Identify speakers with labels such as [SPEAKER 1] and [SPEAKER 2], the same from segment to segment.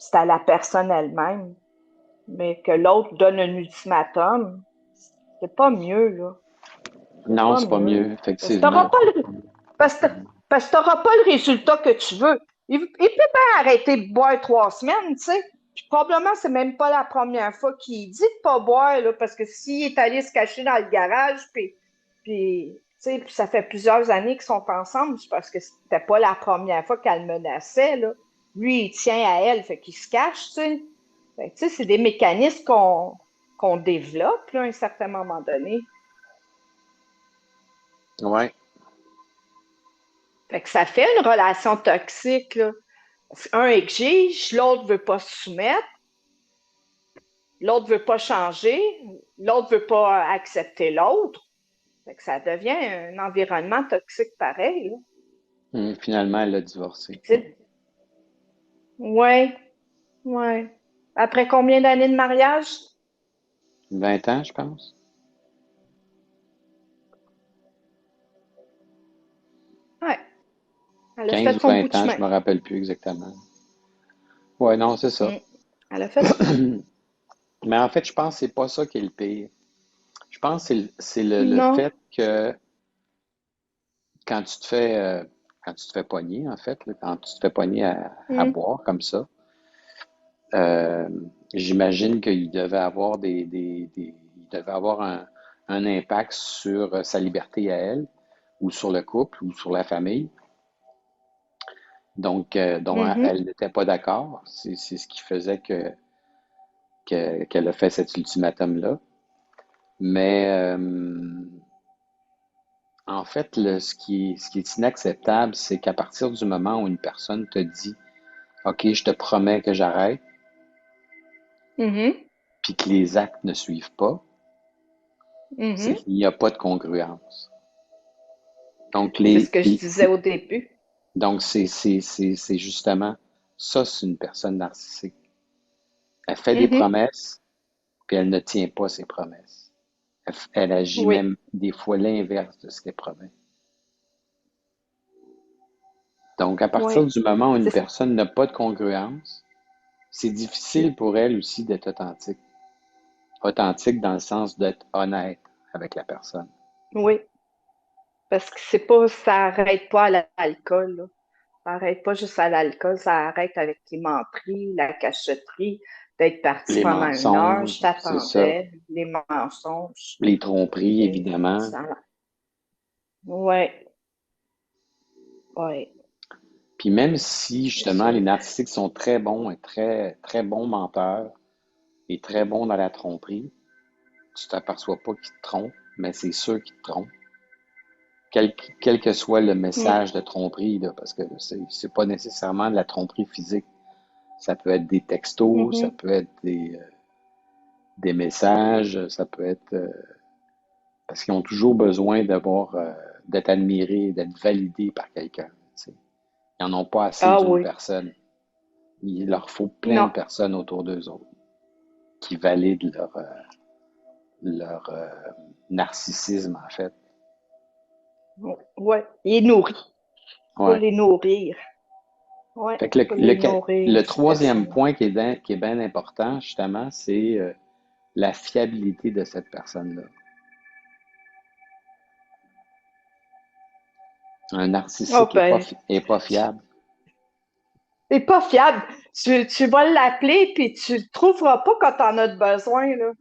[SPEAKER 1] c'est à la personne elle-même. Mais que l'autre donne un ultimatum, c'est pas mieux, là. C'est
[SPEAKER 2] Non,
[SPEAKER 1] pas
[SPEAKER 2] c'est pas
[SPEAKER 1] mieux.
[SPEAKER 2] mieux,
[SPEAKER 1] Parce que t'auras
[SPEAKER 2] effectivement.
[SPEAKER 1] pas le, parce que, parce que t'auras pas le résultat que tu veux. Il peut bien arrêter de boire 3 semaines, tu sais. Puis probablement, c'est même pas la première fois qu'il dit de pas boire, là, parce que s'il est allé se cacher dans le garage, tu sais, puis ça fait plusieurs années qu'ils sont ensemble, c'est parce que c'était pas la première fois qu'elle le menaçait, là. Lui, il tient à elle, fait qu'il se cache, tu sais. Fait que, tu sais, c'est des mécanismes qu'on développe, là, à un certain moment donné.
[SPEAKER 2] Ouais.
[SPEAKER 1] Fait que ça fait une relation toxique, là. Un exige, l'autre veut pas se soumettre, l'autre veut pas changer, l'autre veut pas accepter l'autre. Fait que ça devient un environnement toxique pareil, là.
[SPEAKER 2] Finalement, elle a divorcé.
[SPEAKER 1] Ouais, ouais. Après combien d'années de mariage?
[SPEAKER 2] 20 ans, je pense.
[SPEAKER 1] Ouais, elle a
[SPEAKER 2] 15
[SPEAKER 1] fait
[SPEAKER 2] ou
[SPEAKER 1] son bout
[SPEAKER 2] 20
[SPEAKER 1] de
[SPEAKER 2] ans, je
[SPEAKER 1] chemin.
[SPEAKER 2] me rappelle plus exactement. Ouais, non, c'est ça.
[SPEAKER 1] Mm. Elle a fait.
[SPEAKER 2] Mais en fait, je pense que c'est pas ça qui est le pire. Je pense que c'est le
[SPEAKER 1] Non.
[SPEAKER 2] fait que quand tu te fais quand tu te fais pogner, en fait, là, quand tu te fais pogner à
[SPEAKER 1] Mm.
[SPEAKER 2] boire comme ça, euh, j'imagine qu'il devait avoir il devait avoir un impact sur sa liberté à elle, ou sur le couple, ou sur la famille. Donc, dont
[SPEAKER 1] Mhm.
[SPEAKER 2] elle n'était pas d'accord. C'est ce qui faisait qu'elle a fait cet ultimatum-là. Mais en fait, ce qui est inacceptable, c'est qu'à partir du moment où une personne te dit, OK, je te promets que j'arrête,
[SPEAKER 1] Mhm.
[SPEAKER 2] puis que les actes ne suivent pas, c'est
[SPEAKER 1] Mhm.
[SPEAKER 2] qu'il n'y a pas de congruence. Donc,
[SPEAKER 1] C'est ce que je disais au début.
[SPEAKER 2] c'est justement ça, c'est une personne narcissique. Elle fait des
[SPEAKER 1] Mhm.
[SPEAKER 2] promesses, puis elle ne tient pas ses promesses. Elle agit
[SPEAKER 1] Oui,
[SPEAKER 2] même des fois l'inverse de ce qu'elle promet. Donc, à partir
[SPEAKER 1] oui.
[SPEAKER 2] du moment où une
[SPEAKER 1] C'est
[SPEAKER 2] personne n'a pas de congruence, c'est difficile pour elle aussi d'être authentique. Authentique dans le sens d'être honnête avec la personne.
[SPEAKER 1] oui. Parce que c'est pas, ça arrête pas à l'alcool, là. Ça arrête pas juste à l'alcool, ça arrête avec les menteries, la cachotterie, d'être parti
[SPEAKER 2] Les
[SPEAKER 1] pendant 1 heure, je
[SPEAKER 2] mensonges, c'est ça.
[SPEAKER 1] t'attendais, les mensonges.
[SPEAKER 2] Les tromperies,
[SPEAKER 1] Et
[SPEAKER 2] évidemment.
[SPEAKER 1] ça, ouais, ouais,
[SPEAKER 2] Puis même si
[SPEAKER 1] c'est
[SPEAKER 2] justement les
[SPEAKER 1] sûr.
[SPEAKER 2] narcissiques sont très bons et très, très bons menteurs et très bons dans la tromperie, tu t'aperçois pas qu'ils te trompent, mais c'est sûr qu'ils te trompent. Quel que soit le
[SPEAKER 1] Mm,
[SPEAKER 2] message de tromperie, là, parce que c'est pas nécessairement de la tromperie physique. Ça peut être des textos, ça
[SPEAKER 1] mhm.
[SPEAKER 2] peut être des messages, ça peut être parce qu'ils ont toujours besoin d'être admirés, d'être validés par quelqu'un. Tu sais. Ils n'en ont pas assez
[SPEAKER 1] Ah
[SPEAKER 2] d'une
[SPEAKER 1] oui,
[SPEAKER 2] personne. Il leur faut plein de
[SPEAKER 1] non,
[SPEAKER 2] personnes autour d'eux autres qui valident leur narcissisme, en fait.
[SPEAKER 1] ouais, il nourrit, faut
[SPEAKER 2] Ouais.
[SPEAKER 1] les nourrir, ouais,
[SPEAKER 2] Fait que
[SPEAKER 1] faut les nourrir,
[SPEAKER 2] le
[SPEAKER 1] ces
[SPEAKER 2] troisième
[SPEAKER 1] personnes.
[SPEAKER 2] point qui est bien important, justement, c'est la fiabilité de cette personne-là. Un
[SPEAKER 1] Oh
[SPEAKER 2] narcissique
[SPEAKER 1] ben,
[SPEAKER 2] est pas fiable.
[SPEAKER 1] c'est pas fiable. Tu vas l'appeler, puis tu le trouveras pas quand tu en as besoin, là.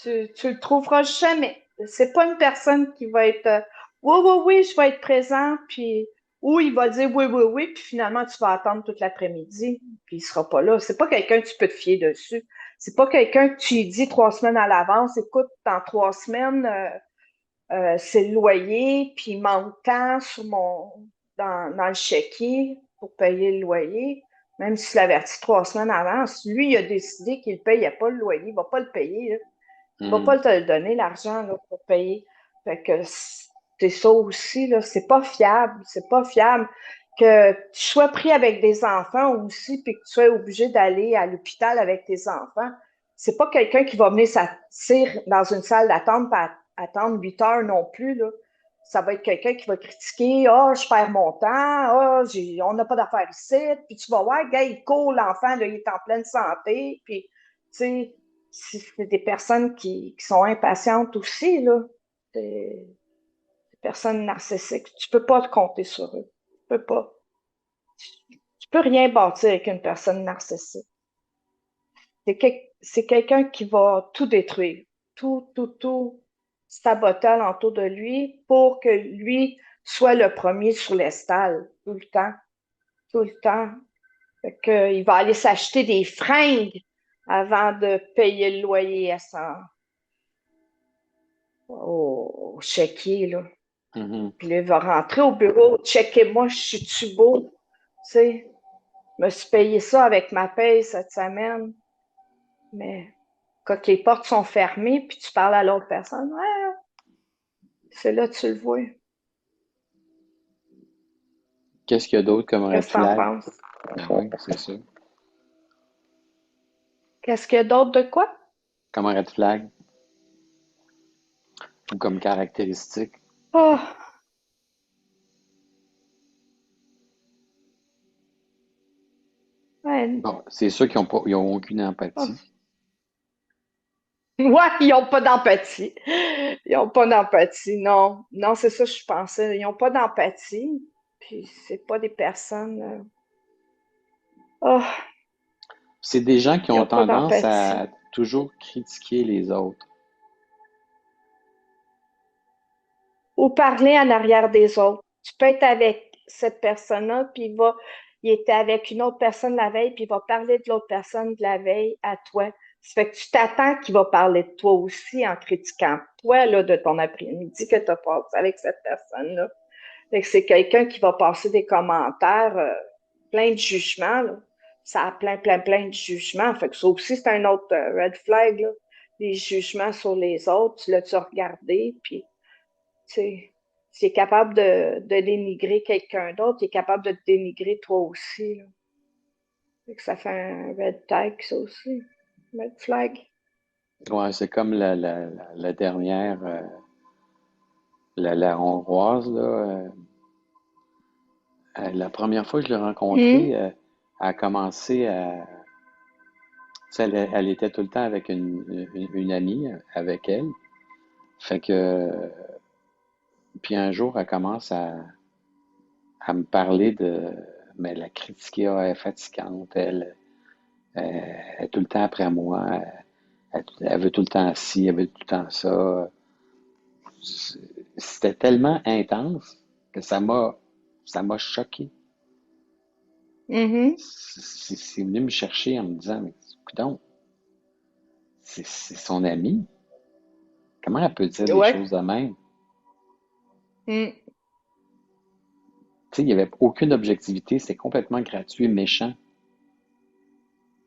[SPEAKER 1] Tu le trouveras jamais. C'est pas une personne qui va être oui, oui, oui, je vais être présent, puis ou il va dire oui, oui, oui, puis finalement tu vas attendre toute l'après-midi, puis il sera pas là. C'est pas quelqu'un que tu peux te fier dessus. C'est pas quelqu'un que tu lui dis 3 semaines à l'avance, écoute, dans 3 semaines, c'est le loyer, puis il manque tant dans le chéquier pour payer le loyer. Même si tu l'avertis 3 semaines avant, si lui, il a décidé qu'il ne paye pas le loyer, il ne va pas le payer, là. Il ne va
[SPEAKER 2] Hmm.
[SPEAKER 1] pas te le donner, l'argent, là, pour payer. Fait que c'est ça aussi, là, c'est pas fiable. C'est pas fiable que tu sois pris avec des enfants aussi, puis que tu sois obligé d'aller à l'hôpital avec tes enfants. C'est pas quelqu'un qui va venir s'asseoir dans une salle d'attente pour attendre 8 heures non plus, là. ça va être quelqu'un qui va critiquer, ah, je perds mon temps, ah, on n'a pas d'affaires ici, puis tu vas voir, gars, il court, l'enfant, là, il est en pleine santé, puis, tu sais, c'est des personnes qui sont impatientes aussi, là. Des personnes narcissiques. Tu peux pas te compter sur eux. Tu peux pas. Tu peux rien bâtir avec une personne narcissique. C'est quelqu'un qui va tout détruire, tout saboter alentour de lui pour que lui soit le premier sur l'estal, tout le temps, tout le temps. Fait que, il va aller s'acheter des fringues avant de payer le loyer à au chéquier, là.
[SPEAKER 2] Mhm.
[SPEAKER 1] Puis là, il va rentrer au bureau, checker-moi, je suis-tu beau? Tu sais, je me suis payé ça avec ma paye cette semaine. Mais quand les portes sont fermées, puis tu parles à l'autre personne, ouais, c'est là que tu le vois.
[SPEAKER 2] Qu'est-ce qu'il y a d'autre comme red
[SPEAKER 1] Qu'est-ce que t'en
[SPEAKER 2] flag?
[SPEAKER 1] penses?
[SPEAKER 2] Ben oui, c'est ça.
[SPEAKER 1] Qu'est-ce qu'il y a d'autre de quoi?
[SPEAKER 2] Comme un red flag ou comme caractéristique.
[SPEAKER 1] Oh, ouais.
[SPEAKER 2] Bon, c'est sûr qu'ils n'ont pas, ils ont aucune
[SPEAKER 1] Oh.
[SPEAKER 2] empathie.
[SPEAKER 1] Ouais, ils n'ont pas d'empathie. Ils n'ont pas d'empathie, non. Non, c'est ça que je pensais. Ils n'ont pas d'empathie. Puis c'est pas des personnes. Oh,
[SPEAKER 2] C'est des gens qui
[SPEAKER 1] ils
[SPEAKER 2] ont
[SPEAKER 1] n'ont pas
[SPEAKER 2] tendance
[SPEAKER 1] d'empathie.
[SPEAKER 2] à toujours critiquer les autres.
[SPEAKER 1] Ou parler en arrière des autres. Tu peux être avec cette personne-là, puis il était avec une autre personne la veille, puis il va parler de l'autre personne de la veille à toi. Ça fait que tu t'attends qu'il va parler de toi aussi en critiquant toi, là, de ton après-midi que tu as passé avec cette personne-là. Fait que c'est quelqu'un qui va passer des commentaires, plein de jugements, là. Ça a plein de jugements. Fait que ça aussi, c'est un autre red flag, là. Les jugements sur les autres, tu l'as-tu regardé, puis tu sais, s'il est capable de dénigrer quelqu'un d'autre, il est capable de te dénigrer toi aussi, là. Fait que ça fait un red tag, ça aussi. Red flag.
[SPEAKER 2] Ouais, c'est comme la dernière, la Hongroise, là. La première fois que je l'ai rencontrée,
[SPEAKER 1] Hum,
[SPEAKER 2] elle a commencé à. Tu sais, elle était tout le temps avec une amie avec elle. Fait que. Puis un jour, elle commence à me parler de. Mais la critiquer, ah, elle est fatigante, elle est tout le temps après moi, elle veut tout le temps ci, elle veut tout le temps ça. C'était tellement intense que ça m'a choqué.
[SPEAKER 1] mhm.
[SPEAKER 2] C'est venu me chercher en me disant, mais coudonc, c'est son ami. Comment elle peut dire des
[SPEAKER 1] Ouais.
[SPEAKER 2] choses de même?
[SPEAKER 1] Hum,
[SPEAKER 2] Tu sais, il n'y avait aucune objectivité, c'était complètement gratuit, méchant.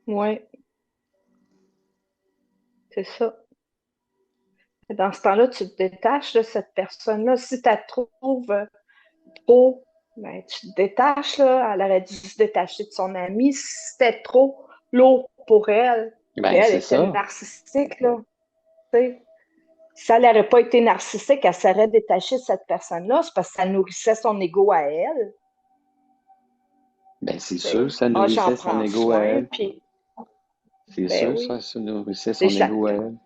[SPEAKER 1] ouais, c'est ça. Dans ce temps-là, tu te détaches de cette personne-là. Si tu la trouves trop, ben, tu te détaches, là. Elle aurait dû se détacher de son ami. Si c'était trop lourd pour elle, puis
[SPEAKER 2] Ben,
[SPEAKER 1] elle
[SPEAKER 2] c'est
[SPEAKER 1] était
[SPEAKER 2] ça.
[SPEAKER 1] narcissique, là. Tu sais. Si elle n'aurait pas été narcissique, elle serait détachée de cette personne-là. C'est parce que ça nourrissait son ego à elle.
[SPEAKER 2] Ben, c'est
[SPEAKER 1] Tu
[SPEAKER 2] sûr,
[SPEAKER 1] sais.
[SPEAKER 2] ça
[SPEAKER 1] Ah, j'en
[SPEAKER 2] nourrissait son
[SPEAKER 1] prends
[SPEAKER 2] ego à
[SPEAKER 1] soin,
[SPEAKER 2] elle.
[SPEAKER 1] puis
[SPEAKER 2] C'est
[SPEAKER 1] ben
[SPEAKER 2] sûr,
[SPEAKER 1] oui.
[SPEAKER 2] ça nourrissait
[SPEAKER 1] Tu sais,
[SPEAKER 2] son ego à elle.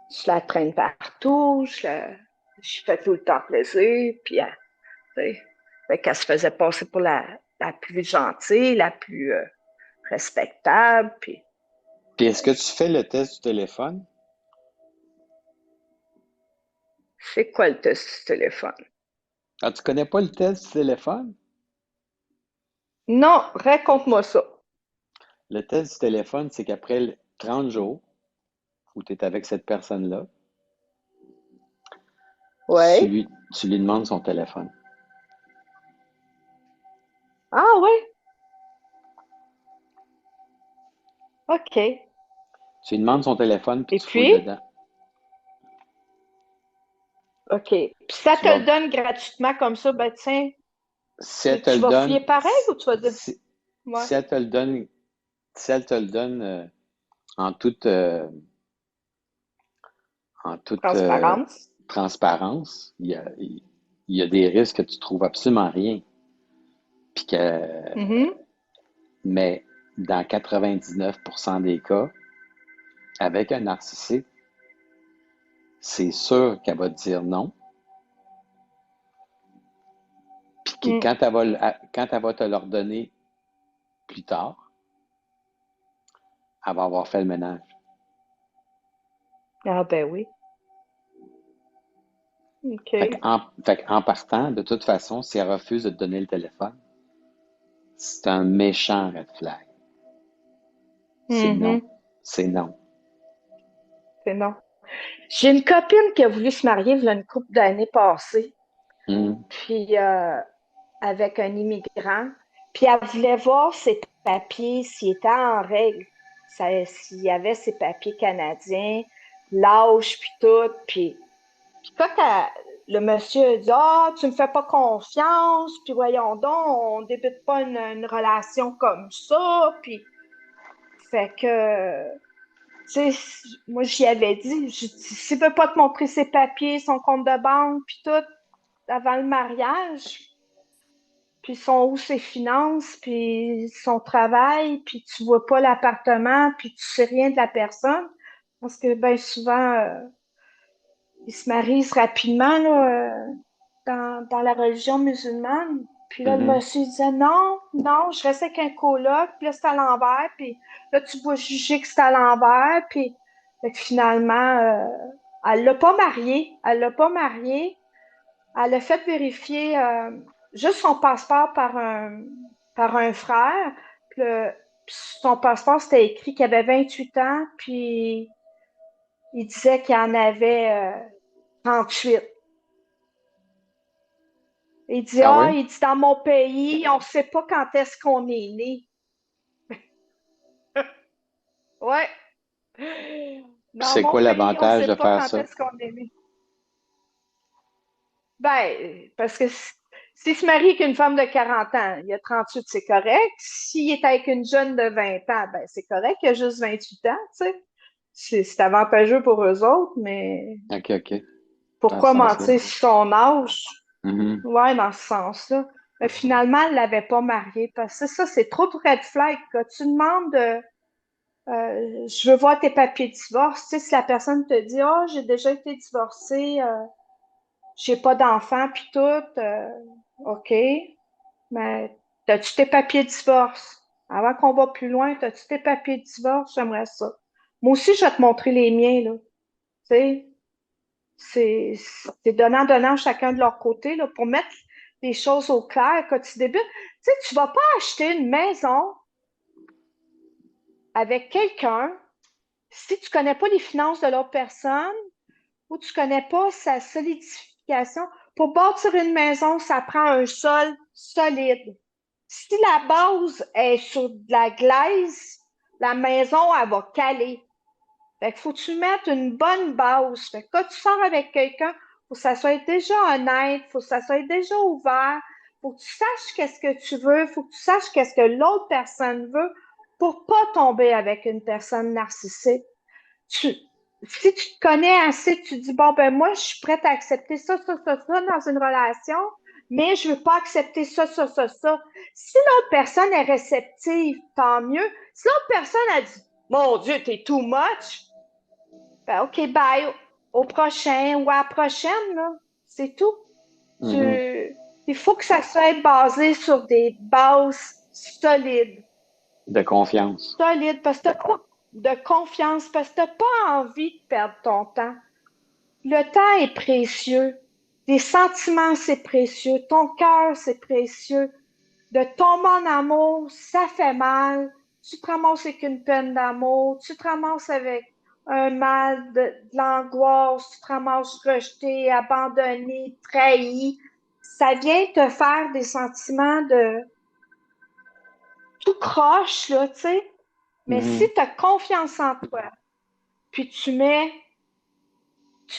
[SPEAKER 1] je la traîne partout, je fais tout le temps plaisir, puis tu sais, fait qu'elle se faisait passer pour la plus gentille, la plus respectable, puis
[SPEAKER 2] Puis est-ce que tu fais le test du téléphone?
[SPEAKER 1] c'est quoi le test du téléphone?
[SPEAKER 2] Ah, tu connais pas le test du téléphone?
[SPEAKER 1] Non, raconte-moi ça.
[SPEAKER 2] Le test du téléphone, c'est qu'après 30 jours où tu es avec cette personne-là, tu
[SPEAKER 1] Oui.
[SPEAKER 2] lui, tu lui demandes son téléphone.
[SPEAKER 1] Ah oui, OK.
[SPEAKER 2] Tu lui demandes son téléphone puis
[SPEAKER 1] Et
[SPEAKER 2] tu fouilles
[SPEAKER 1] puis,
[SPEAKER 2] dedans.
[SPEAKER 1] OK. Puis ça
[SPEAKER 2] Tu
[SPEAKER 1] te le
[SPEAKER 2] vas,
[SPEAKER 1] donne gratuitement comme ça, ben tiens,
[SPEAKER 2] si elle te
[SPEAKER 1] tu
[SPEAKER 2] le
[SPEAKER 1] vas
[SPEAKER 2] donne,
[SPEAKER 1] fouiller pareil ou tu vas dire,
[SPEAKER 2] si,
[SPEAKER 1] ouais,
[SPEAKER 2] si elle te le donne, si elle te le donne en toute, en toute
[SPEAKER 1] transparence?
[SPEAKER 2] transparence, il y a des risques que tu trouves absolument rien. Puis que,
[SPEAKER 1] Mhm.
[SPEAKER 2] mais dans 99% des cas, avec un narcissique, c'est sûr qu'elle va te dire non. Puis que
[SPEAKER 1] Mm.
[SPEAKER 2] quand elle va te l'ordonner plus tard, elle va avoir fait le ménage.
[SPEAKER 1] Ah ben oui. OK.
[SPEAKER 2] Fait qu'en partant, de toute façon, si elle refuse de te donner le téléphone, c'est un méchant red flag. C'est non.
[SPEAKER 1] Mhm.
[SPEAKER 2] C'est non.
[SPEAKER 1] C'est non. J'ai une copine qui a voulu se marier il y a une couple d'années passées,
[SPEAKER 2] Hum,
[SPEAKER 1] puis avec un immigrant, puis elle voulait voir ses papiers, s'il était en règle, s'il y avait ses papiers canadiens, l'âge, puis tout, puis quand le monsieur a dit, ah, tu me fais pas confiance, puis voyons donc, on débute pas une relation comme ça, puis fait que tu sais, moi, j'y avais dit, s'il veut pas te montrer ses papiers, son compte de banque, puis tout, avant le mariage, puis son où ses finances, puis son travail, puis tu vois pas l'appartement, puis tu sais rien de la personne, parce que bien souvent, ils se marient rapidement, là, dans la religion musulmane. Puis là, le
[SPEAKER 2] mhm.
[SPEAKER 1] monsieur disait non, non, je reste avec un coloc, puis là, c'est à l'envers, puis là, tu vas juger que c'est à l'envers, puis fait que finalement, elle l'a pas marié, elle l'a pas marié, elle a fait vérifier juste son passeport par un frère, puis, puis son passeport, c'était écrit qu'il avait 28 ans, puis il disait qu'il en avait 38. Il dit,
[SPEAKER 2] Ah
[SPEAKER 1] ah,
[SPEAKER 2] oui?
[SPEAKER 1] il dit, dans mon pays, on ne sait pas quand est-ce qu'on est né. Ouais.
[SPEAKER 2] Puis
[SPEAKER 1] Dans
[SPEAKER 2] c'est
[SPEAKER 1] mon
[SPEAKER 2] quoi
[SPEAKER 1] pays, on ne
[SPEAKER 2] l'avantage
[SPEAKER 1] sait
[SPEAKER 2] de
[SPEAKER 1] pas
[SPEAKER 2] faire
[SPEAKER 1] quand
[SPEAKER 2] ça?
[SPEAKER 1] est-ce qu'on est né. Ben, parce que s'il se marie avec une femme de 40 ans, il a 38, c'est correct. S'il est avec une jeune de 20 ans, ben, c'est correct, il a juste 28 ans, tu sais. C'est avantageux pour eux autres, mais
[SPEAKER 2] OK, OK. Dans ce
[SPEAKER 1] pourquoi
[SPEAKER 2] sens-là.
[SPEAKER 1] mentir sur son âge?
[SPEAKER 2] Mhm,
[SPEAKER 1] Ouais, dans ce sens-là. Mais finalement, elle ne l'avait pas marié parce que ça, c'est trop de red flag. Quand tu demandes je veux voir tes papiers de divorce. Tu sais, si la personne te dit, oh, j'ai déjà été divorcée, j'ai pas d'enfant, puis tout, OK, mais as-tu tes papiers de divorce? Avant qu'on va plus loin, as-tu tes papiers de divorce? J'aimerais ça. Moi aussi, je vais te montrer les miens, là. Tu sais, c'est donnant chacun de leur côté, là, pour mettre les choses au clair quand tu débutes. Tu sais, tu vas pas acheter une maison avec quelqu'un si tu connais pas les finances de l'autre personne ou tu connais pas sa solidification. Pour bâtir une maison, ça prend un sol solide. Si la base est sur de la glaise, la maison, elle va caler. Fait que faut que tu mettes une bonne base. Fait que quand tu sors avec quelqu'un, faut que ça soit déjà honnête, faut que ça soit déjà ouvert, faut que tu saches qu'est-ce que tu veux, faut que tu saches qu'est-ce que l'autre personne veut pour pas tomber avec une personne narcissique. Tu, Si tu te connais assez, tu dis, bon, ben moi, je suis prête à accepter ça dans une relation, mais je veux pas accepter ça. Si l'autre personne est réceptive, tant mieux. Si l'autre personne a dit, mon Dieu, t'es too much, ben OK, bye, au prochain ou à la prochaine, là. C'est tout.
[SPEAKER 2] mhm.
[SPEAKER 1] Il faut que ça soit basé sur des bases solides.
[SPEAKER 2] De confiance.
[SPEAKER 1] Solide, parce que t'as pas de confiance, parce que t'as pas envie de perdre ton temps. Le temps est précieux. Les sentiments, c'est précieux. Ton cœur, c'est précieux. De tomber en amour, ça fait mal. Tu te ramasses avec une peine d'amour. Tu te ramasses avec un mal, de l'angoisse. Tu te ramasses rejeté, abandonné, trahi. Ça vient te faire des sentiments de tout croche, là, tu sais. Mais si
[SPEAKER 2] Mhm.
[SPEAKER 1] tu as confiance en toi, puis tu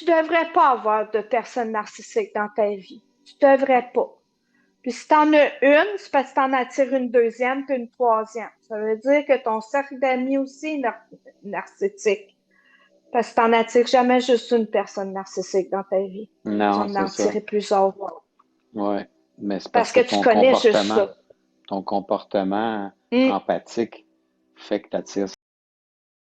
[SPEAKER 1] devrais pas avoir de personnes narcissiques dans ta vie. Tu devrais pas. Puis si tu en as une, c'est parce que tu en attires une deuxième puis une troisième. Ça veut dire que ton cercle d'amis aussi est narcissique. Parce que t'en attires jamais juste une personne narcissique dans ta vie. Tu
[SPEAKER 2] Non,
[SPEAKER 1] en as
[SPEAKER 2] c'est ça.
[SPEAKER 1] attiré plusieurs.
[SPEAKER 2] Ouais. Mais c'est parce
[SPEAKER 1] Parce
[SPEAKER 2] que
[SPEAKER 1] que tu connais juste ça.
[SPEAKER 2] ton comportement
[SPEAKER 1] Hmm.
[SPEAKER 2] empathique fait que tu attires